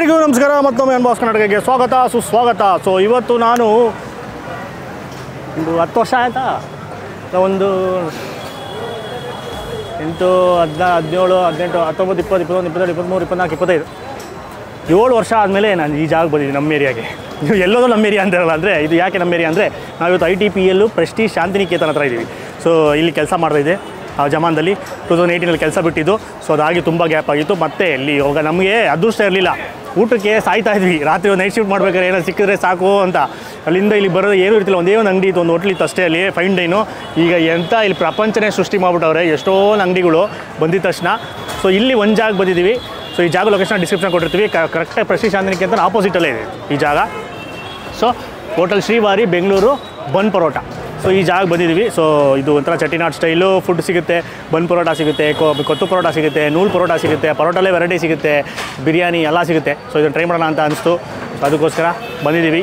ಎಲ್ಲರಿಗೂ ನಮಸ್ಕಾರ. ಮತ್ತೊಮ್ಮೆ ಅನ್ಬಾಸ್ ಕರ್ನಾಟಕಕ್ಕೆ ಸ್ವಾಗತ ಸುಸ್ವಾಗತ. ಸೊ ಇವತ್ತು ನಾನು ಒಂದು 10 ವರ್ಷ ಆಯಿತಾ, ಒಂದು 8, 17, 18, 19, 20, 21, 22, 23, 24, 25 7 ವರ್ಷ ಆದಮೇಲೆ ನಾನು ಈ ಜಾಗಕ್ಕೆ ಬಂದಿದ್ದೀನಿ. ನಮ್ಮ ಏರಿಯಾಗೆ ನೀವು ಎಲ್ಲೋದು ನಮ್ಮ ಏರಿಯಾ ಅಂತಾರಲ್ಲ, ಅಂದರೆ ಇದು ಯಾಕೆ ನಮ್ಮ ಏರಿಯಾ ಅಂದರೆ ನಾವಿವತ್ತು ITPL ಪ್ರೆಸ್ಟೀಜ್ ಶಾಂತಿನಿಕೇತನ ಹತ್ರ ಇದ್ದೀವಿ. ಸೊ ಇಲ್ಲಿ ಕೆಲಸ ಮಾಡ್ತಾಯಿದ್ದೆ ಆ ಜಮಾನದಲ್ಲಿ 2018 ಕೆಲಸ ಬಿಟ್ಟಿದ್ದು. ಸೊ ಅದಾಗಿ ತುಂಬ ಗ್ಯಾಪ್ ಆಗಿತ್ತು. ಮತ್ತು ಇಲ್ಲಿ ಇವಾಗ ನಮಗೆ ಅದೃಷ್ಟ ಇರಲಿಲ್ಲ, ಊಟಕ್ಕೆ ಸಾಯ್ತಾ ಇದ್ವಿ. ರಾತ್ರಿ ಒಂದು ನೈಟ್ ಶಿಫ್ಟ್ ಮಾಡ್ಬೇಕಾದ್ರೆ ಏನೋ ಸಿಕ್ಕಿದ್ರೆ ಸಾಕು ಅಂತ ಅಲ್ಲಿಂದ ಇಲ್ಲಿ ಬರೋದು ಏನೂ ಇರ್ತಿಲ್ಲ. ಒಂದೇ ಒಂದು ಅಂಗಡಿ ಇತ್ತು, ಒಂದು ಹೋಟ್ಲಿತ್ತು ಅಷ್ಟೇ ಅಲ್ಲಿ, ಫೈನ್ ಡೈನು. ಈಗ ಎಂಥ ಇಲ್ಲಿ ಪ್ರಪಂಚನೇ ಸೃಷ್ಟಿ ಮಾಡಿಬಿಟ್ಟವ್ರೆ, ಎಷ್ಟೊಂದು ಅಂಗಡಿಗಳು ಬಂದಿದ ತಕ್ಷಣ. ಸೊ ಇಲ್ಲಿ ಒಂದು ಜಾಗ ಬಂದಿದ್ದೀವಿ. ಸೊ ಈ ಜಾಗ ಲೊಕೇಶನ್ ಡಿಸ್ಕ್ರಿಪ್ಷನ್ ಕೊಟ್ಟಿರ್ತೀವಿ. ಕರೆಕ್ಟಾಗಿ ಪ್ರೆಸ್ಟೀಜ್ ಶಾಂತಿನಿಕೇತನ ಆಪೋಸಿಟಲ್ಲೇ ಇದೆ ಈ ಜಾಗ. ಸೊ ಹೋಟೆಲ್ ಶ್ರೀವಾರಿ ಬೆಂಗಳೂರು ಬನ್ ಪರೋಟ. ಸೊ ಈ ಜಾಗ ಬಂದಿದ್ದೀವಿ. ಸೊ ಇದು ಒಂಥರ ಚಟ್ಟಿನಾಡ್ ಸ್ಟೈಲು ಫುಡ್ ಸಿಗುತ್ತೆ. ಬನ್ ಪರೋಟ ಸಿಗುತ್ತೆ, ಕೊತ್ತು ಪರೋಟ ಸಿಗುತ್ತೆ, ನೂಲ್ ಪರೋಟ ಸಿಗುತ್ತೆ, ಪರೋಟಲ್ಲೇ ವೆರೈಟಿ ಸಿಗುತ್ತೆ, ಬಿರಿಯಾನಿ ಎಲ್ಲ ಸಿಗುತ್ತೆ. ಸೊ ಇದನ್ನು ಟ್ರೈ ಮಾಡೋಣ ಅಂತ ಅನಿಸ್ತು. ಸೊ ಅದಕ್ಕೋಸ್ಕರ ಬಂದಿದ್ದೀವಿ.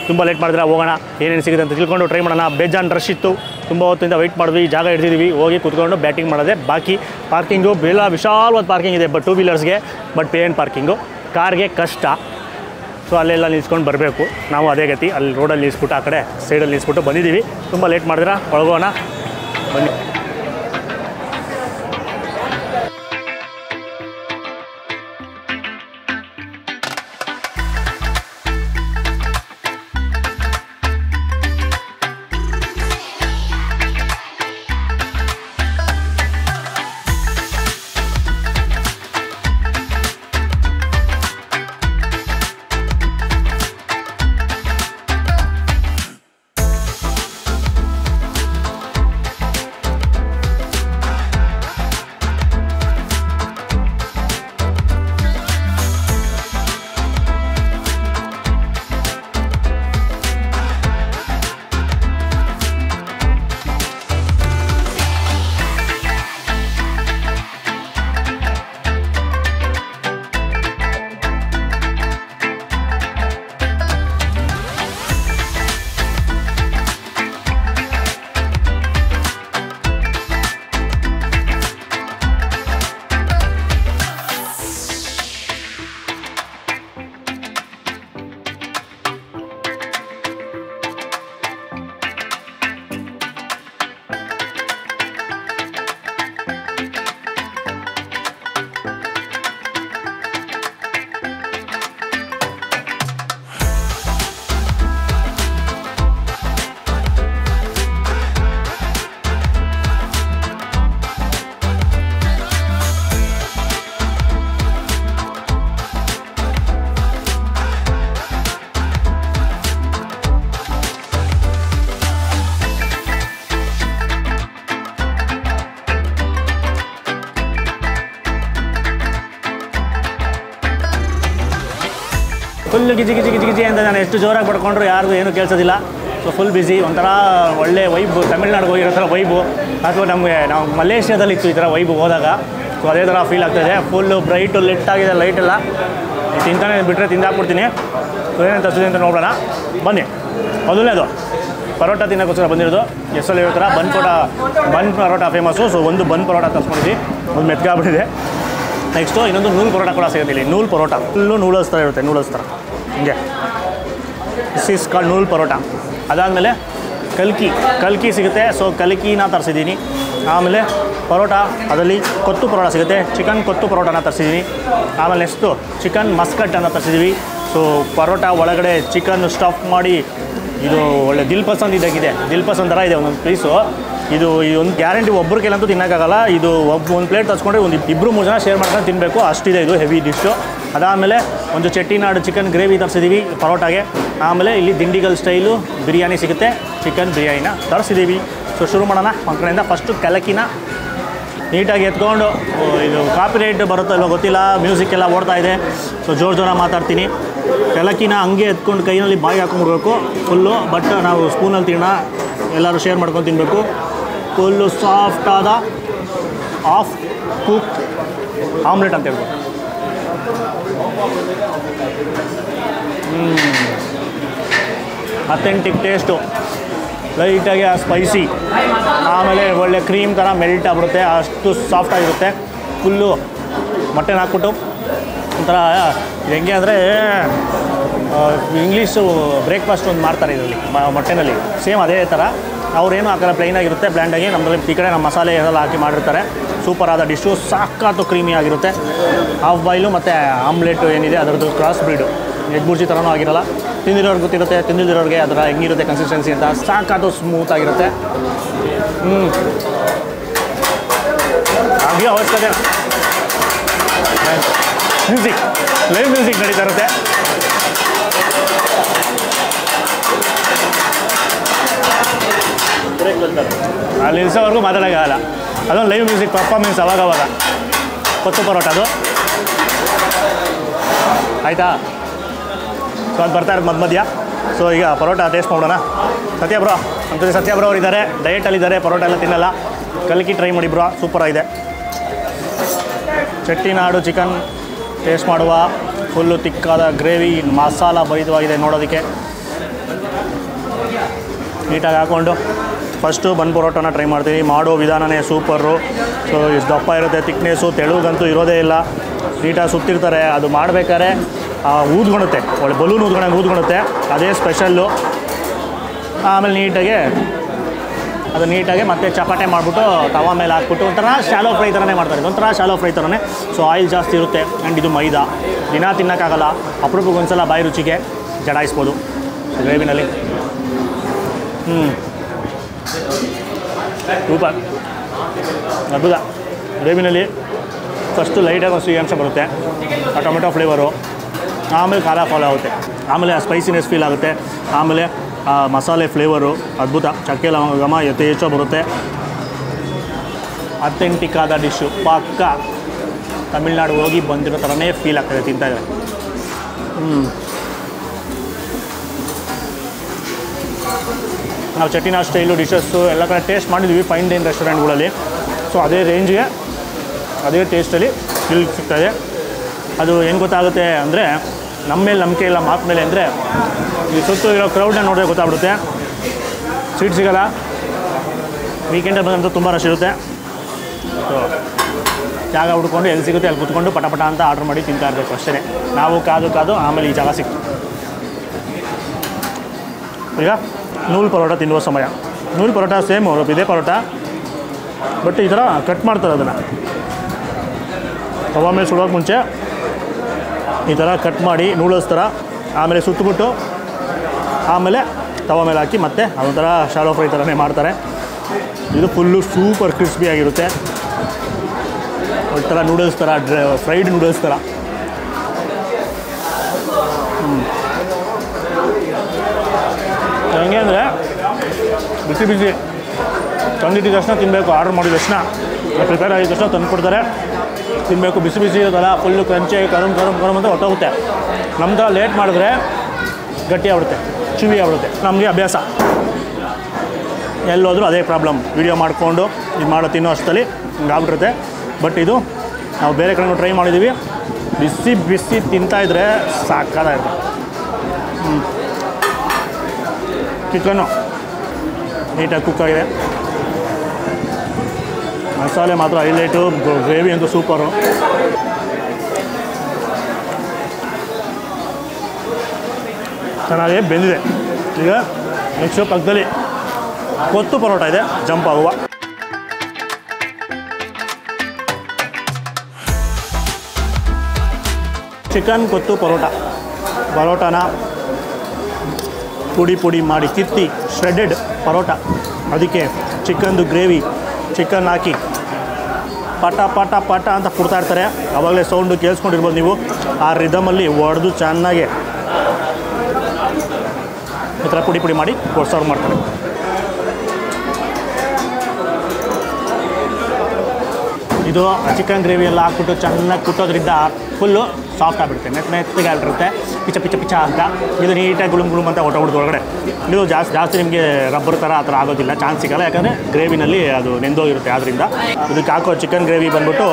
ತುಂಬ ಲೇಟ್ ಮಾಡಿದ್ರೆ ಹೋಗೋಣ, ಏನೇನು ಸಿಗುತ್ತೆ ಅಂತ ತಿಳ್ಕೊಂಡು ಟ್ರೈ ಮಾಡೋಣ. ಬೇಜಾನ್ ರಶ್ ಇತ್ತು, ತುಂಬ ಹೊತ್ತಿಂದ ವೆಯ್ಟ್ ಮಾಡಿದ್ವಿ. ಜಾಗ ಹಿಡಿದಿದ್ದೀವಿ, ಹೋಗಿ ಕೂತ್ಕೊಂಡು ಬ್ಯಾಟಿಂಗ್ ಮಾಡೋದೆ ಬಾಕಿ. ಪಾರ್ಕಿಂಗು ವಿಶಾಲವಾದ ಪಾರ್ಕಿಂಗ್ ಇದೆ, ಬಟ್ 2 ವೀಲರ್ಸ್ಗೆ, ಬಟ್ ಪೇ ಆ್ಯಂಡ್ ಪಾರ್ಕಿಂಗು. ಕಾರ್ಗೆ ಕಷ್ಟ. ಸೊ ಅಲ್ಲೆಲ್ಲ ನಿಲ್ಸ್ಕೊಂಡು ಬರಬೇಕು. ನಾವು ಅದೇ ಗತಿ, ಅಲ್ಲಿ ರೋಡಲ್ಲಿ ನಿಲ್ಲಿಸ್ಬಿಟ್ಟು ಆ ಕಡೆ ಸೈಡಲ್ಲಿ ನಿಲ್ಲಿಸ್ಬಿಟ್ಟು ಬಂದಿದ್ದೀವಿ. ತುಂಬ ಲೇಟ್ ಮಾಡಿದ್ರೆ ಒಳಗೋಣ ಬನ್ನಿ. ಫುಲ್ ಗಿಜಿ ಗಿಜಿ ಗಿಜಿ ಗಿಜಿ ಅಂತ ನಾನು ಎಷ್ಟು ಜೋರಾಗಿ ಪಡ್ಕೊಂಡ್ರು ಯಾರಿಗೂ ಏನೂ ಕೇಳಿಸೋದಿಲ್ಲ. ಸೊ ಫುಲ್ ಬ್ಯುಸಿ, ಒಂಥರ ಒಳ್ಳೆ ವೈಬು, ತಮಿಳ್ನಾಡಿಗೆ ಹೋಗಿರೋ ಥರ ವೈಬು. ಅಥವಾ ನಾವು ಮಲೇಷ್ಯಾದಲ್ಲಿತ್ತು ಈ ಥರ ವೈಬು ಹೋದಾಗ. ಸೊ ಅದೇ ಥರ ಫೀಲ್ ಆಗ್ತಾಯಿದೆ. ಫುಲ್ಲು ಬ್ರೈಟು ಲಿಟ್ ಆಗಿದೆ ಲೈಟೆಲ್ಲ. ತಿಂತಾನೆ ಬಿಟ್ಟರೆ ತಿಂದಾಕ್ಬಿಡ್ತೀನಿ. ಸೊ ಏನಂತ ತರ್ಸಿದೆ ಅಂತ ನೋಡೋಣ ಬನ್ನಿ. ಮೊದಲನೇದು ಪರೋಟ ತಿನ್ನೋಕ್ಕೋಸ್ಕರ ಬಂದಿರೋದು. ಎಷ್ಟಲ್ಲಿ ಇರೋ ಥರ ಬನ್ ಪರೋಟ ಫೇಮಸ್ಸು. ಸೊ ಒಂದು ಬನ್ ಪರೋಟ ತರಿಸ್ಕೊಂಡಿದ್ವಿ, ಒಂದು ಮೆತ್ಗಾಗ್ಬಿಟ್ಟಿದೆ. ನೆಕ್ಸ್ಟು ಇನ್ನೊಂದು ನೂಲ್ ಪರೋಟ ಕೂಡ ಸಿಗುತ್ತೆ ಇಲ್ಲಿ. ನೂಲ್ ಪರೋಟ ಫುಲ್ಲು ನೂಡಲ್ಸ್ ಥರ ಇರುತ್ತೆ, ನೂಡಲ್ಸ್ ಥರ ಹಿಂಗೆ. ದಿಸ್ ಈಸ್ ಕಾಲ್ಡ್ ನೂಲ್ ಪರೋಟ. ಅದಾದಮೇಲೆ ಕಲ್ಕಿ ಸಿಗುತ್ತೆ. ಸೊ ಕಲ್ಕಿನ ತರಿಸಿದ್ದೀನಿ. ಆಮೇಲೆ ಪರೋಟ, ಅದರಲ್ಲಿ ಕೊತ್ತು ಪರೋಟ ಸಿಗುತ್ತೆ. ಚಿಕನ್ ಕೊತ್ತು ಪರೋಟನ ತರಿಸಿದ್ದೀನಿ. ಆಮೇಲೆ ನೆಕ್ಸ್ಟು ಚಿಕನ್ ಮಸ್ಕಟ್ಟನ್ನು ತರಿಸಿದ್ದೀವಿ. ಸೊ ಪರೋಟ ಒಳಗಡೆ ಚಿಕನ್ ಸ್ಟಫ್ ಮಾಡಿ, ಇದು ಒಳ್ಳೆ ದಿಲ್ ಪಸಂದ್ ಇದ್ದಾಗಿದೆ. ದಿಲ್ ಪಸಂದ್ ಥರ ಇದೆ ಒಂದೊಂದು ಪೀಸು. ಇದು ಒಂದು ಗ್ಯಾರಂಟಿ ಒಬ್ಬರು ಕೆಲಂತೂ ತಿನ್ನೋಕ್ಕಾಗಲ್ಲ. ಇದು ಒಂದು ಪ್ಲೇಟ್ ತರಿಸ್ಕೊಂಡ್ರೆ ಒಂದು 2-3 ಜನ ಶೇರ್ ಮಾಡ್ಕೊಂಡು ತಿನ್ನಬೇಕು, ಅಷ್ಟಿದೆ ಇದು ಹೆವಿ ಡಿಶ್ಶು. ಅದಾದಮೇಲೆ ಒಂದು ಚೆಟ್ಟಿನಾಡು ಚಿಕನ್ ಗ್ರೇವಿ ತರಿಸಿದ್ದೀವಿ ಪರೋಟಾಗೆ. ಆಮೇಲೆ ಇಲ್ಲಿ ದಿಂಡಿಗಲ್ ಸ್ಟೈಲು ಬಿರಿಯಾನಿ ಸಿಗುತ್ತೆ, ಚಿಕನ್ ಬಿರಿಯಾನಿನ ತರಿಸಿದ್ದೀವಿ. ಸೊ ಶುರು ಮಾಡೋಣ ಒಂದು ಕಡೆಯಿಂದ. ಫಸ್ಟು ಕಲಕಿನ ನೀಟಾಗಿ ಎತ್ಕೊಂಡು, ಇದು ಕಾಪಿರೈಟ್ ಬರುತ್ತೋ ಇಲ್ಲೋ ಗೊತ್ತಿಲ್ಲ, ಮ್ಯೂಸಿಕ್ ಎಲ್ಲ ಓಡ್ತಾ ಇದೆ. ಸೊ ಜೋರಾಗಿ ಮಾತಾಡ್ತೀನಿ. ಕಲಕಿನ ಹಂಗೆ ಎತ್ಕೊಂಡು ಕೈಯಲ್ಲಿ ಬಾಯಿಗೆ ಹಾಕೊಂಡ್ಬಿಡ್ಬೇಕು ಫುಲ್ಲು. ಬಟ್ ನಾವು ಸ್ಪೂನಲ್ಲಿ ತಿನ್ನೋಣ, ಎಲ್ಲರೂ ಶೇರ್ ಮಾಡ್ಕೊಂಡು ತಿನ್ನಬೇಕು. ಫುಲ್ಲು ಸಾಫ್ಟಾದ ಆಫ್ ಕುಕ್ ಆಮ್ಲೆಟ್ ಅಂತ ಹೇಳ್ಬೋದು. ಅಥೆಂಟಿಕ್ ಟೇಸ್ಟು, ಲೈಟಾಗಿ ಸ್ಪೈಸಿ, ಆಮೇಲೆ ಒಳ್ಳೆ ಕ್ರೀಮ್ ಥರ ಮೆಲ್ಟ್ ಆಗಿಬಿಡುತ್ತೆ, ಅಷ್ಟು ಸಾಫ್ಟಾಗಿರುತ್ತೆ. ಫುಲ್ಲು ಮಟನ್ ಹಾಕ್ಬಿಟ್ಟು ಒಂಥರ ಇದು ಹೆಂಗೆ ಅಂದರೆ ಇಂಗ್ಲೀಷು ಬ್ರೇಕ್ಫಾಸ್ಟ್ ಒಂದು ಮಾಡ್ತಾರೆ ಇದರಲ್ಲಿ ಮೊಟ್ಟೆನಲ್ಲಿ ಸೇಮ್ ಅದೇ ಥರ ಅವ್ರೇನು ಹಾಕಲ್ಲ ಪ್ಲೈನಾಗಿರುತ್ತೆ ಬ್ಲ್ಯಾಂಡಾಗಿ. ನಮ್ಮಲ್ಲಿ ಈ ಕಡೆ ನಮ್ಮ ಮಸಾಲೆ ಎಲ್ಲ ಹಾಕಿ ಮಾಡಿರ್ತಾರೆ. ಸೂಪರ್ ಆದ ಡಿಶ್ಶು, ಸಾಕಾತು ಕ್ರೀಮಿ ಆಗಿರುತ್ತೆ. ಹಾಫ್ ಬಾಯ್ಲು ಮತ್ತು ಆಮ್ಲೆಟು ಏನಿದೆ ಅದರದ್ದು ಕ್ರಾಸ್ ಬ್ರೀಡು, ಎಗ್ ಬುರ್ಜಿ ಥರನೂ ಆಗಿರಲ್ಲ. ತಿಂದಿರೋರ್ಗೆ ಗೊತ್ತಿರುತ್ತೆ, ತಿಂದಿರೋರಿಗೆ ಅದರ ಹೆಂಗಿರುತ್ತೆ ಕನ್ಸಿಸ್ಟೆನ್ಸಿ ಅಂತ. ಸಾಕಾತು ಸ್ಮೂತಾಗಿರುತ್ತೆ. ಹಾಗೆ ಅವಶ್ಯಕತೆ ಮ್ಯೂಸಿಕ್, ಲೈವ್ ಮ್ಯೂಸಿಕ್ ನಡೀತಾ ಇರುತ್ತೆ. ಅಲ್ಲಿ ನಿಲ್ಸೋವರೆಗೂ ಮಾತಾಡೋಕ್ಕಾಗಲ್ಲ. ಅದೊಂದು ಲೈವ್ ಮ್ಯೂಸಿಕ್ ಪರ್ಫಾರ್ಮೆನ್ಸ್ ಅವಾಗವಾಗ. ಕೊತ್ತು ಪರೋಟ ಅದು ಆಯಿತಾ. ಸೊ ಅದು ಬರ್ತಾ ಇರೋದು ಮಧ್ಯ. ಸೊ ಈಗ ಪರೋಟ ಟೇಸ್ಟ್ ಮಾಡೋಣ. ಸತ್ಯ ಬ್ರೋ ಅಂತಂದರೆ ಸತ್ಯ ಬ್ರೋ ಅವ್ರು ಇದ್ದಾರೆ, ಡಯಟಲ್ಲಿದ್ದಾರೆ, ಪರೋಟ ಎಲ್ಲ ತಿನ್ನಲ್ಲ. ಕಲ್ಕಿ ಟ್ರೈ ಮಾಡಿ ಬ್ರೋ, ಸೂಪರಾಗಿದೆ. ಚೆಟ್ಟಿನಾಡು ಚಿಕನ್ ಟೇಸ್ಟ್ ಮಾಡುವ. ಫುಲ್ಲು ತಿಕ್ಕಾದ ಗ್ರೇವಿ, ಮಸಾಲ ಭರಿತವಾಗಿದೆ ನೋಡೋದಕ್ಕೆ. ನೀಟಾಗಿ ಹಾಕ್ಕೊಂಡು ಫಸ್ಟು ಬನ್ ಪರೋಟನ ಟ್ರೈ ಮಾಡ್ತೀನಿ. ಮಾಡೋ ವಿಧಾನನೇ ಸೂಪರು. ಸೊ ಇಷ್ಟು ದಪ್ಪ ಇರುತ್ತೆ, ತಿಕ್ನೆಸ್ಸು ತೆಳುಗಂತೂ ಇರೋದೇ ಇಲ್ಲ. ನೀಟಾಗಿ ಸುತ್ತಿರ್ತಾರೆ. ಅದು ಮಾಡಬೇಕಾದ್ರೆ ಊದ್ಕೊಳುತ್ತೆ, ಒಳ್ಳೆ ಬಲೂನ್ ಊದ್ಕೊಳುತ್ತೆ. ಅದೇ ಸ್ಪೆಷಲ್ಲು. ಆಮೇಲೆ ನೀಟಾಗಿ ಮತ್ತೆ ಚಪಾಟೆ ಮಾಡಿಬಿಟ್ಟು ತವಾ ಮೇಲೆ ಹಾಕ್ಬಿಟ್ಟು ಒಂಥರ ಶಾಲೋ ಫ್ರೈ ಥರನೇ ಮಾಡ್ತಾರೆ. ಒಂಥರ ಶಾಲೋ ಫ್ರೈ ಥರನೇ. ಸೊ ಆಯಿಲ್ ಜಾಸ್ತಿ ಇರುತ್ತೆ. ಆ್ಯಂಡ್ ಇದು ಮೈದಾ, ದಿನ ತಿನ್ನೋಕ್ಕಾಗಲ್ಲ. ಅಪರೂಪಕ್ಕೊಂದ್ಸಲ ಬಾಯಿ ರುಚಿಗೆ ಜಡಾಯಿಸ್ಬೋದು ಗ್ರೇವಿನಲ್ಲಿ. ಸೂಪರ್, ಅದ್ಭುತ. ಗ್ರೇವಿನಲ್ಲಿ ಫಸ್ಟು ಲೈಟಾಗಿ ಒಂದು ಸಿಹಿ ಅಂಶ ಬರುತ್ತೆ, ಆ ಟೊಮೆಟೊ ಫ್ಲೇವರು. ಆಮೇಲೆ ಖಾರ ಫಾಲೋ ಆಗುತ್ತೆ, ಆಮೇಲೆ ಆ ಸ್ಪೈಸಿನೆಸ್ ಫೀಲ್ ಆಗುತ್ತೆ, ಆಮೇಲೆ ಆ ಮಸಾಲೆ ಫ್ಲೇವರು ಅದ್ಭುತ. ಚಕ್ಕೆ ಲವಂಗ ಘಮ ಯಥೇಚ್ಛ ಬರುತ್ತೆ. ಅಥೆಂಟಿಕ್ ಆದ ಡಿಶ್ಶು, ಪಕ್ಕ ತಮಿಳ್ನಾಡು ಹೋಗಿ ಬಂದಿರೋ ಥರನೇ ಫೀಲ್ ಆಗ್ತದೆ ತಿಂತಾಯಿದ್ರೆ. ನಾವು ಚೆಟ್ಟಿನಾಡು ಸ್ಟೈಲು ಡಿಶಸ್ಸು ಎಲ್ಲ ಕಡೆ ಟೇಸ್ಟ್ ಮಾಡಿದ್ವಿ ಫೈನ್ ಡೈನ್ ರೆಸ್ಟೋರೆಂಟ್ಗಳಲ್ಲಿ. ಸೊ ಅದೇ ರೇಂಜ್ಗೆ ಅದೇ ಟೇಸ್ಟಲ್ಲಿ ಇಲ್ಲಿ ಸಿಗ್ತಾಯಿದೆ. ಅದು ಏನು ಗೊತ್ತಾಗುತ್ತೆ ಅಂದರೆ ನಮ್ಮ ಮೇಲೆ ನಂಬಿಕೆ ಇಲ್ಲ ಮಾತು ಮೇಲೆ. ಅಂದರೆ ಈ ಸುತ್ತು ಇರೋ ಕ್ರೌಡ್ನ ನೋಡಿದ್ರೆ ಗೊತ್ತಾಗ್ಬಿಡುತ್ತೆ. ಸೀಟ್ ಸಿಗೋಲ್ಲ, ವೀಕೆಂಡಲ್ಲಿ ಬಂದಂತೂ ತುಂಬ ರಶ್ ಇರುತ್ತೆ. ಸೊ ಜಾಗ ಹುಡ್ಕೊಂಡು ಎಲ್ಲಿ ಸಿಗುತ್ತೆ ಅಲ್ಲಿ ಕೂತ್ಕೊಂಡು ಪಟ ಅಂತ ಆರ್ಡ್ರ್ ಮಾಡಿ ತಿಂತಾ ಇರಬೇಕು ಅಷ್ಟೇ. ನಾವು ಕಾದು ಆಮೇಲೆ ಈ ಜಾಗ ಸಿಕ್ತು. ಈಗ ನೂಲ್ ಪರೋಟ ತಿನ್ನುವ ಸಮಯ. ನೂಲ್ ಪರೋಟ ಸೇಮ್ ಇದೇ ಪರೋಟ, ಬಟ್ ಈ ಥರ ಕಟ್ ಮಾಡ್ತಾರೆ ಅದನ್ನು. ತವಾ ಮೇಲೆ ಸುಡೋಕ್ಕೆ ಮುಂಚೆ ಈ ಥರ ಕಟ್ ಮಾಡಿ ನೂಡಲ್ಸ್ ಥರ, ಆಮೇಲೆ ಸುತ್ತಬಿಟ್ಟು ಆಮೇಲೆ ತವಾ ಮೇಲೆ ಹಾಕಿ ಮತ್ತೆ ಅದೊಂಥರ ಶಾಲೋ ಫ್ರೈ ಥರನೇ ಮಾಡ್ತಾರೆ. ಇದು ಫುಲ್ಲು ಸೂಪರ್ ಕ್ರಿಸ್ಪಿಯಾಗಿರುತ್ತೆ. ಒಂಥರ ನೂಡಲ್ಸ್ ಥರ, ಫ್ರೈಡ್ ನೂಡಲ್ಸ್ ಥರ. ಹೆಂಗೆ ಅಂದರೆ ಬಿಸಿ ತಂದಿಟ್ಟಿದ ತಕ್ಷಣ ತಿನ್ನಬೇಕು. ಆರ್ಡ್ರ್ ಮಾಡಿದ ತಕ್ಷಣ, ಪ್ರಿಪೇರ್ ಆಗಿದ ತಕ್ಷಣ ತಂದು ಕೊಡ್ತಾರೆ, ತಿನ್ನಬೇಕು. ಬಿಸಿ ಇರೋದಲ್ಲ, ಫುಲ್ಲು ಕ್ರಂಚಿಯಾಗಿ ಕರಮ್ ಅಂತ ಹೊಟ್ಟೋಗುತ್ತೆ. ನಮ್ಮ ಥರ ಲೇಟ್ ಮಾಡಿದ್ರೆ ಗಟ್ಟಿ ಆಗ್ಬಿಡುತ್ತೆ, ಚುವಿ ಆಗ್ಬಿಡುತ್ತೆ. ನಮಗೆ ಅಭ್ಯಾಸ, ಎಲ್ಲೋದ್ರೂ ಅದೇ ಪ್ರಾಬ್ಲಮ್. ವೀಡಿಯೋ ಮಾಡಿಕೊಂಡು ಇದು ತಿನ್ನೋ ಅಷ್ಟರಲ್ಲಿ ಹಿಂಗಾಗ್ಬಿಟ್ಟಿರುತ್ತೆ. ಬಟ್ ಇದು ನಾವು ಬೇರೆ ಕಡೆನೂ ಟ್ರೈ ಮಾಡಿದ್ದೀವಿ. ಬಿಸಿ ತಿಂತಾಯಿದ್ರೆ ಸಾಕಾಗಿರುತ್ತೆ. ಚಿಕನ್ನು ನೀಟಾಗಿ ಕುಕ್ ಆಗಿದೆ. ಮಸಾಲೆ ಮಾತ್ರ ಹೈಲೈಟು. ಗ್ರೇವಿ ಅಂತೂ ಸೂಪರು. ಚೆನ್ನಾಗಿ ಬೆಂದಿದೆ. ಈಗ ನೆಕ್ಸ್ಟು ಪಕ್ಕದಲ್ಲಿ ಕೊತ್ತು ಪರೋಟ ಇದೆ, ಜಂಪ್ ಆಗುವ. ಚಿಕನ್ ಕೊತ್ತು ಪರೋಟನ ಪುಡಿ ಮಾಡಿ ಕಿತ್ತಿ ಶ್ರೆಡೆಡ್ ಪರೋಟ, ಅದಕ್ಕೆ ಚಿಕನ್ದು ಗ್ರೇವಿ, ಚಿಕನ್ ಹಾಕಿ ಪಟ ಅಂತ ಕೊಡ್ತಾ ಇರ್ತಾರೆ. ಆವಾಗಲೇ ಸೌಂಡು ಕೇಳಿಸ್ಕೊಂಡಿರ್ಬೋದು ನೀವು. ಆ ರಿದಮಲ್ಲಿ ಒಡೆದು ಚೆನ್ನಾಗಿ ಈ ಥರ ಪುಡಿ ಮಾಡಿ ಸರ್ವ್ ಮಾಡ್ತಾರೆ. ಇದು ಚಿಕನ್ ಗ್ರೇವಿ ಎಲ್ಲ ಹಾಕ್ಬಿಟ್ಟು ಚೆನ್ನಾಗಿ ಕುಟ್ಟೋದ್ರಿಂದ ಫುಲ್ಲು ಸಾಫ್ಟ್ ಆಗಿಬಿಡುತ್ತೆ, ಮೆತ್ತಗೆ ಆಗಿರುತ್ತೆ. ಪಿಚ ಅಂತ ಇದು ನೀಟಾಗಿ ಗುಳುಮ್ ಅಂತ ಹೊಟ್ಟೋಗ್ಬಿಡುತ್ತೆ ಒಳಗಡೆ. ಇದು ಜಾಸ್ತಿ ನಿಮಗೆ ರಬ್ಬರ್ ಥರ ಆ ಥರ ಆಗೋದಿಲ್ಲ, ಚಾನ್ಸ್ ಸಿಗೋಲ್ಲ. ಯಾಕಂದರೆ ಗ್ರೇವಿನಲ್ಲಿ ಅದು ನೆಂದೋಗಿರುತ್ತೆ. ಆದ್ದರಿಂದ ಇದಕ್ಕೆ ಹಾಕೋ ಚಿಕನ್ ಗ್ರೇವಿ ಬಂದ್ಬಿಟ್ಟು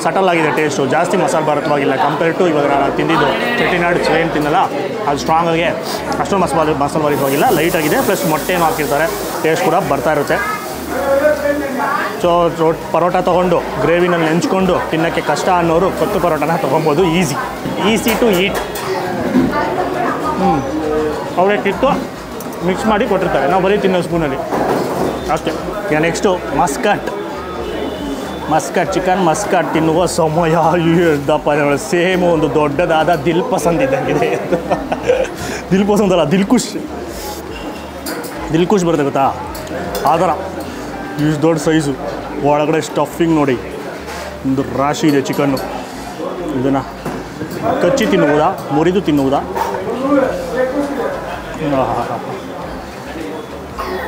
ಸಟಲ್ ಆಗಿದೆ ಟೇಸ್ಟು, ಜಾಸ್ತಿ ಮಸಾಲೆ ಭಾರತವಾಗಿಲ್ಲ. ಕಂಪೇರ್ ಟು ಇವಾಗ ನಾನು ತಿಂದಿದ್ದು ಚೆಟ್ಟಿನಾಡು ಏನು ತಿನ್ನಲ್ಲ, ಅದು ಸ್ಟ್ರಾಂಗಾಗಿ ಅಷ್ಟೊಂದು ಮಸಾಲೆ ಭಾರತವಾಗಿಲ್ಲ, ಲೈಟಾಗಿದೆ. ಪ್ಲಸ್ ಮೊಟ್ಟೆನೂ ಹಾಕಿರ್ತಾರೆ, ಟೇಸ್ಟ್ ಕೂಡ ಬರ್ತಾ ಇರುತ್ತೆ. ಪರೋಟ ತೊಗೊಂಡು ಗ್ರೇವಿನಲ್ಲಿ ನೆಂಚ್ಕೊಂಡು ತಿನ್ನೋಕ್ಕೆ ಕಷ್ಟ ಅನ್ನೋರು ಕೊತ್ತು ಪರೋಟನ ತೊಗೊಬೋದು. Easy to eat. ಅವರೇ ಕಿತ್ತು ಮಿಕ್ಸ್ ಮಾಡಿ ಕೊಟ್ಟಿರ್ತಾರೆ, ನಾವು ಬರೀ ತಿನ್ನೋ ಸ್ಪೂನಲ್ಲಿ ಅಷ್ಟೇ. ನೆಕ್ಸ್ಟು ಮಸ್ಕಟ್ ಚಿಕನ್ ಮಸ್ಕಟ್ ತಿನ್ನುವ ಸಮಯ ಇದ್ದಪ್ಪ. ಸೇಮು ಒಂದು ದೊಡ್ಡದಾದ ದಿಲ್ ಪಸಂದ್ ಇದ್ದಂಗಿದೆ. ದಿಲ್ ಪಸಂದ್ ಅಲ್ಲ, ದಿಲ್ಕುಶ್ ಬರುತ್ತೆ ಗೊತ್ತಾ, ಆ ಥರ ಇಷ್ಟು ದೊಡ್ಡ ಸೈಜು. ಒಳಗಡೆ ಸ್ಟಫಿಂಗ್ ನೋಡಿ, ಒಂದು ರಾಶಿ ಇದೆ ಚಿಕನ್ನು. ಇದನ್ನು ಕಚ್ಚಿ ತಿನ್ನುವುದಾ, ಮುರಿದು ತಿನ್ನುವುದಾ?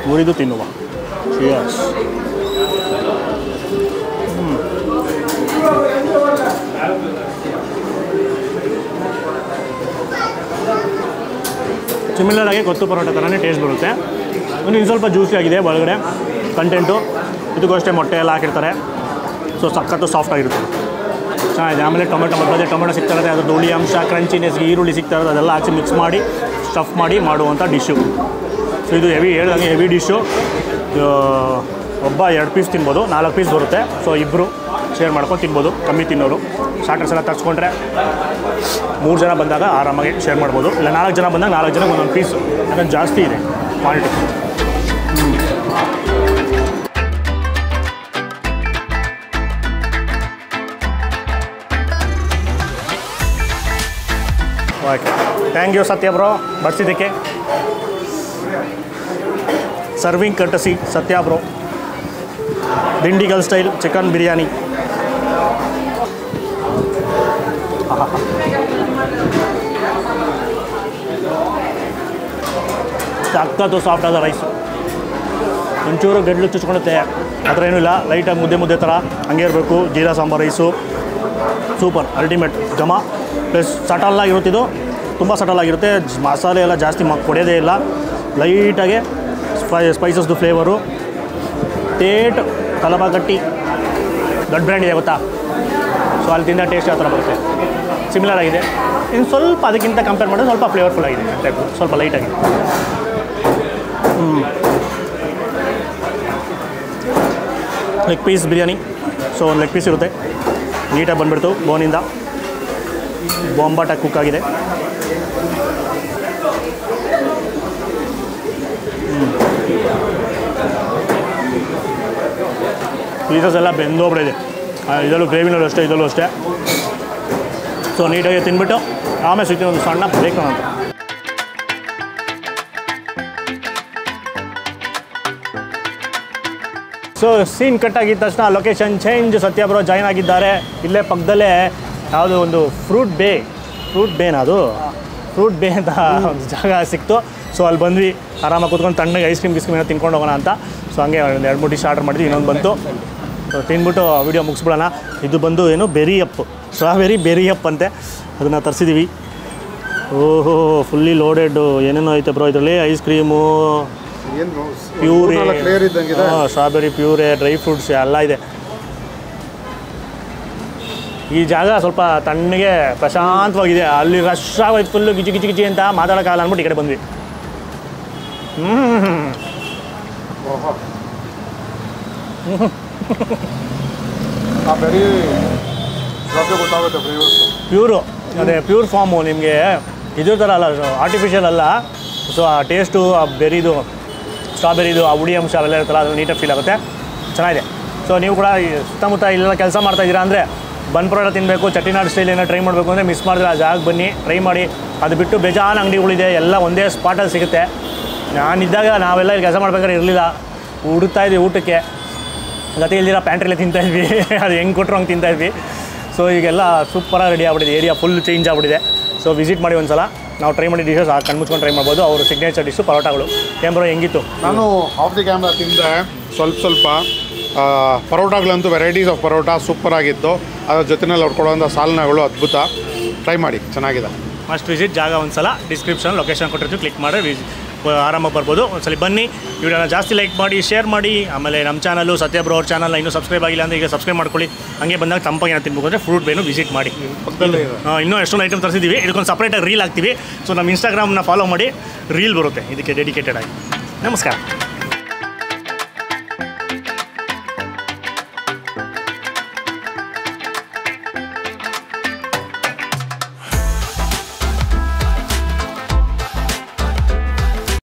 ಮುರಿದು ತಿನ್ನುವ. ಚಿಯರ್ಸ್. ಸಿಮಿಲರ್ ಆಗಿ ಕೊತ್ತು ಪರೋಟ ಥರನೇ ಟೇಸ್ಟ್ ಬರುತ್ತೆ. ಇನ್ನು ಸ್ವಲ್ಪ ಜ್ಯೂಸಿ ಆಗಿದೆ ಒಳಗಡೆ ಕಂಟೆಂಟು. ಇದಕ್ಕೂ ಅಷ್ಟೇ ಮೊಟ್ಟೆ ಎಲ್ಲ ಹಾಕಿರ್ತಾರೆ, ಸೊ ಸಖತ್ತು ಸಾಫ್ಟ್ ಆಗಿರುತ್ತೆ, ಚೆನ್ನಾಗಿದೆ. ಆಮೇಲೆ ಟೊಮೆಟೊ ಸಿಗ್ತಾ ಇರುತ್ತೆ, ಅದ್ರದ್ದು ಹುಳಿ ಅಂಶ, ಕ್ರಂಚಿನೆಸ್ಗೆ ಈರುಳ್ಳಿ ಸಿಗ್ತಾ ಇರೋದು, ಅದೆಲ್ಲ ಹಾಕಿ ಮಿಕ್ಸ್ ಮಾಡಿ ಸ್ಟಫ್ ಮಾಡಿ ಮಾಡುವಂಥ ಡಿಶ್ಶು. ಸೊ ಇದು ಹೇಳ್ದಂಗೆ ಹೆವಿ ಡಿಶ್ಶು. ಒಬ್ಬ 2 ಪೀಸ್ ತಿನ್ಬೋದು, 4 ಪೀಸ್ ಬರುತ್ತೆ. ಸೊ ಇಬ್ಬರು ಶೇರ್ ಮಾಡ್ಕೊಂಡು ತಿನ್ಬೋದು, ಕಮ್ಮಿ ತಿನ್ನೋರು. ಸ್ಟಾರ್ಟರ್ಸ್ ಎಲ್ಲ ತರಿಸ್ಕೊಂಡ್ರೆ 3 ಜನ ಬಂದಾಗ ಆರಾಮಾಗಿ ಶೇರ್ ಮಾಡ್ಬೋದು. ಇಲ್ಲ 4 ಜನ ಬಂದಾಗ 4 ಜನಕ್ಕೆ ಒಂದೊಂದು ಪೀಸು, ಯಾಕಂದ್ರೆ ಜಾಸ್ತಿ ಇದೆ ಕ್ವಾಲಿಟಿ. ಓಕೆ, ಥ್ಯಾಂಕ್ ಯು ಸತ್ಯ ಬ್ರೋ ಬಡಿಸಿದ್ದಕ್ಕೆ. ಸರ್ವಿಂಗ್ ಕರ್ಟಸಿ ಸತ್ಯ bro. Dindigul style chicken biryani. ಸಖತ್ತು ಸಾಫ್ಟ್ ಆದ ರೈಸು, ಒಂಚೂರು ಗಡ್ಲು ಚುಚ್ಕೊಳುತ್ತೆ, ಆ ಥರ ಏನೂ ಇಲ್ಲ. ಲೈಟಾಗಿ ಮುದ್ದೆ ಥರ ಹಂಗೆ ಇರಬೇಕು. Jeera sambar rice super, ultimate ಘಮ. ಪ್ಲಸ್ ಸಟಲ್ಲಾಗಿರುತ್ತಿದ್ದು, ತುಂಬ ಸಟಲ್ಲಾಗಿರುತ್ತೆ. ಮಸಾಲೆ ಎಲ್ಲ ಜಾಸ್ತಿ ಕೊಡೋದೇ ಇಲ್ಲ, ಲೈಟಾಗೆ ಸ್ಪೈಸಸ್ದು ಫ್ಲೇವರು. ಟೇಟ್ ಕಲಬಗಟ್ಟಿ ದೊಡ್ಡ ಬ್ರ್ಯಾಂಡ್ ಇದೆ ಗೊತ್ತಾ, ಸೊ ಅಲ್ಲಿ ತಿಂದ ಟೇಸ್ಟ್ ಯಾವ ಥರ ಬರುತ್ತೆ, ಸಿಮಿಲರ್ ಆಗಿದೆ. ಇನ್ನು ಸ್ವಲ್ಪ ಅದಕ್ಕಿಂತ ಕಂಪೇರ್ ಮಾಡಿದ್ರೆ ಸ್ವಲ್ಪ ಫ್ಲೇವರ್ಫುಲ್ ಆಗಿದೆ ಟೈಪ್, ಸ್ವಲ್ಪ ಲೈಟಾಗಿದೆ. Leg piece biryani. ಸೊ ಒಂದು ಲೆಗ್ ಪೀಸ್ ಇರುತ್ತೆ, ನೀಟಾಗಿ ಬಂದುಬಿಡ್ತು ಬೋನಿಂದ, ಬೊಂಬಾಟಾಗಿ ಕುಕ್ ಆಗಿದೆ. ಪೀಸಸ್ ಎಲ್ಲ ಬೆಂದೋಗ್ಬಿಡಿದೆ. ಇದರಲ್ಲೂ ಗ್ರೇವಿನಲ್ಲೂ ಅಷ್ಟೇ, ಇದರಲ್ಲೂ ಅಷ್ಟೇ. ಸೊ ನೀಟಾಗಿ ತಿನ್ಬಿಟ್ಟು ಆಮೇಲೆ ಸಿಗ್ತೀನಿ ಒಂದು ಸಣ್ಣ ಬ್ರೇಕ್ ಅಂತ. ಸೊ ಸೀನ್ ಕಟ್ ಆಗಿದ್ದ ತಕ್ಷಣ ಲೊಕೇಶನ್ ಚೇಂಜ್. ಸತ್ಯ ಬ್ರೋ ಜಾಯ್ನ್ ಆಗಿದ್ದಾರೆ. ಇಲ್ಲೇ ಪಕ್ಕದಲ್ಲೇ ಯಾವುದೋ ಒಂದು ಫ್ರೂಟ್ ಬೇನ ಅದು ಫ್ರೂಟ್ ಬೇ ಅಂತ ಒಂದು ಜಾಗ ಸಿಕ್ತು. ಸೊ ಅಲ್ಲಿ ಬಂದ್ವಿ, ಆರಾಮಾಗಿ ಕೂತ್ಕೊಂಡು ತಣ್ಣಗೆ ಐಸ್ ಕ್ರೀಮ್ ಏನೋ ತಿನ್ಕೊಂಡು ಹೋಗೋಣ ಅಂತ. ಸೊ ಹಂಗೆ ಒಂದು 2-3 ಡಿಶ್ ಆರ್ಡರ್ ಮಾಡಿದ್ವಿ, ಇನ್ನೊಂದು ಬಂತು. ಸೊ ತಿನ್ಬಿಟ್ಟು ವಿಡಿಯೋ ಮುಗಿಸ್ಬಿಡೋಣ. ಇದು ಬಂದು ಏನು ಸ್ಟ್ರಾಬೆರಿ ಬೆರಿ ಅಪ್ ಅಂತೆ, ಅದನ್ನು ತರಿಸಿದ್ದೀವಿ. ಓಹೋ, ಫುಲ್ಲಿ ಲೋಡೆಡ್ಡು ಏನೇನೋ ಐತೆ ಬ್ರೋ ಇದರಲ್ಲಿ. Ice cream, puree, strawberry puree, dry fruits ಎಲ್ಲ ಇದೆ. ಈ ಜಾಗ ಸ್ವಲ್ಪ ತಣ್ಣಗೆ ಪ್ರಶಾಂತವಾಗಿದೆ. ಅಲ್ಲಿ ರಶ್ ಆಗೋಯ್ತು ಫುಲ್ಲು, ಗಿಜಿ ಅಂತ ಮಾತಾಡೋಕ್ಕಾಗಲ್ಲ ಅಂದ್ಬಿಟ್ಟು ಈ ಕಡೆ ಬಂದ್ವಿ. ಪ್ಯೂರು, ಅದೇ ಪ್ಯೂರ್ ಫಾರ್ಮು. ನಿಮಗೆ ಇದ್ರ ಥರ ಅಲ್ಲ, ಆರ್ಟಿಫಿಷಿಯಲ್ ಅಲ್ಲ. ಸೊ ಆ ಟೇಸ್ಟು, ಆ ಬೆರಿದು, ಸ್ಟ್ರಾಬೆರಿದು ಆ ಹುಳಿ ಅಂಶ ಅವೆಲ್ಲ ಇರುತ್ತಲ್ಲ, ಅದು ನೀಟಾಗಿ ಫೀಲ್ ಆಗುತ್ತೆ, ಚೆನ್ನಾಗಿದೆ. ಸೊ ನೀವು ಕೂಡ ಸುತ್ತಮುತ್ತ ಇಲ್ಲೆಲ್ಲ ಕೆಲಸ ಮಾಡ್ತಾಯಿದ್ದೀರಾ ಅಂದರೆ ಬನ್ ಪರೋಟ ತಿನ್ನಬೇಕು, ಚಟ್ಟಿನಾಡು ಸ್ಟೈಲ್ ಏನೋ ಟ್ರೈ ಮಾಡಬೇಕು ಅಂದರೆ ಮಿಸ್ ಮಾಡಿದ್ರೆ ಆ ಜಾಗಕ್ಕೆ ಬನ್ನಿ, ಟ್ರೈ ಮಾಡಿ. ಅದು ಬಿಟ್ಟು ಬೇಜಾನ್ ಅಂಗಡಿಗಳಿದೆ, ಎಲ್ಲ ಒಂದೇ ಸ್ಪಾಟಲ್ಲಿ ಸಿಗುತ್ತೆ. ನಾನಿದ್ದಾಗ ನಾವೆಲ್ಲ ಇಲ್ಲಿ ಕೆಲಸ ಮಾಡ್ಬೇಕಾದ್ರೆ ಇರಲಿಲ್ಲ, ಹುಡುಕ್ತಾಯಿದ್ವಿ ಊಟಕ್ಕೆ, ಗತಿ ಇಲ್ದಿರ ಪ್ಯಾಂಟ್ರಿಲ್ಲೇ ತಿಂತಾಯಿದ್ವಿ. ಅದು ಹೆಂಗೆ ಕೊಟ್ಟರು ಹಂಗೆ ತಿಂತಾಯಿದ್ವಿ. ಸೊ ಈಗೆಲ್ಲ ಸೂಪರಾಗಿ ರೆಡಿ ಆಗ್ಬಿಟ್ಟಿದೆ, ಏರಿಯಾ ಫುಲ್ ಚೇಂಜ್ ಆಗ್ಬಿಟ್ಟಿದೆ. ಸೊ ವಿಸಿಟ್ ಮಾಡಿ ಒಂದು ಸಲ, ನಾವು ಟ್ರೈ ಮಾಡಿ ಡಿಶಸ್ ಕಣ್ಮುಚ್ಕೊಂಡು ಟ್ರೈ ಮಾಡ್ಬೋದು. ಅವರು ಸಿಗ್ನೇಚರ್ ಡಿಶ್ಶು ಪರೋಟಗಳು. ಕ್ಯಾಮ್ರಾ ಹೆಂಗಿತ್ತು? ನಾನು ಆಫ್ ದಿ ಕ್ಯಾಮ್ರಾ ತಿಂದೆ ಸ್ವಲ್ಪ ಪರೋಟಾಗಳಂತೂ ವೆರೈಟೀಸ್ ಆಫ್ ಪರೋಟ ಸೂಪರಾಗಿತ್ತು. ಅದರ ಜೊತೆಯಲ್ಲಿ ಅವ್ರು ಕೊಡುವಂಥ ಸಾಲನೆಗಳು ಅದ್ಭುತ. ಟ್ರೈ ಮಾಡಿ, ಚೆನ್ನಾಗಿದೆ. Must visit. ಜಾಗ ಒಂದು ಸಲ ಡಿಸ್ಕ್ರಿಪ್ಷನ್ ಲೊಕೇಶನ್ ಕೊಟ್ಟಿರ್ತೀವಿ, ಕ್ಲಿಕ್ ಮಾಡಿ ಆರಾಮಾಗಿ ಬರ್ಬೋದು. ಒಂದ್ಸಲ ಬನ್ನಿ, ವಿಡಿಯೋನ ಜಾಸ್ತಿ ಲೈಕ್ ಮಾಡಿ, ಶೇರ್ ಮಾಡಿ. ಆಮೇಲೆ ನಮ್ಮ ಚಾನಲು ಸತ್ಯ ಬ್ರೋ ಅವ್ರ ಚಾನಲ್ನ ಇನ್ನೂ ಸಬ್ಸ್ಕ್ರೈಬ್ ಆಗಿಲ್ಲ ಅಂದರೆ ಈಗ ಸಬ್ಸ್ಕ್ರೈಬ್ ಮಾಡ್ಕೊಳ್ಳಿ. ಹಂಗೆ ಬಂದಾಗ ತಂಪಾಗಿ ತಿನ್ಬೇಕು ಅಂದರೆ ಫ್ರೂಟ್ ಬೇನು ವಿಸಿಟ್ ಮಾಡಿ. ಇನ್ನೂ ಎಷ್ಟೊಂದು ಐಟಮ್ ತರಿಸಿದ್ದೀವಿ, ಇದಕ್ಕೊಂದು ಸಪ್ರೇಟಾಗಿ ರೀಲ್ ಹಾಕ್ತೀವಿ. ಸೊ ನಮ್ಮ ಇನ್ಸ್ಟಾಗ್ರಾಮ್ನ ಫಾಲೋ ಮಾಡಿ, ರೀಲ್ ಬರುತ್ತೆ ಇದಕ್ಕೆ ಡೆಡಿಕೇಟೆಡ್ ಆಗಿ. ನಮಸ್ಕಾರ.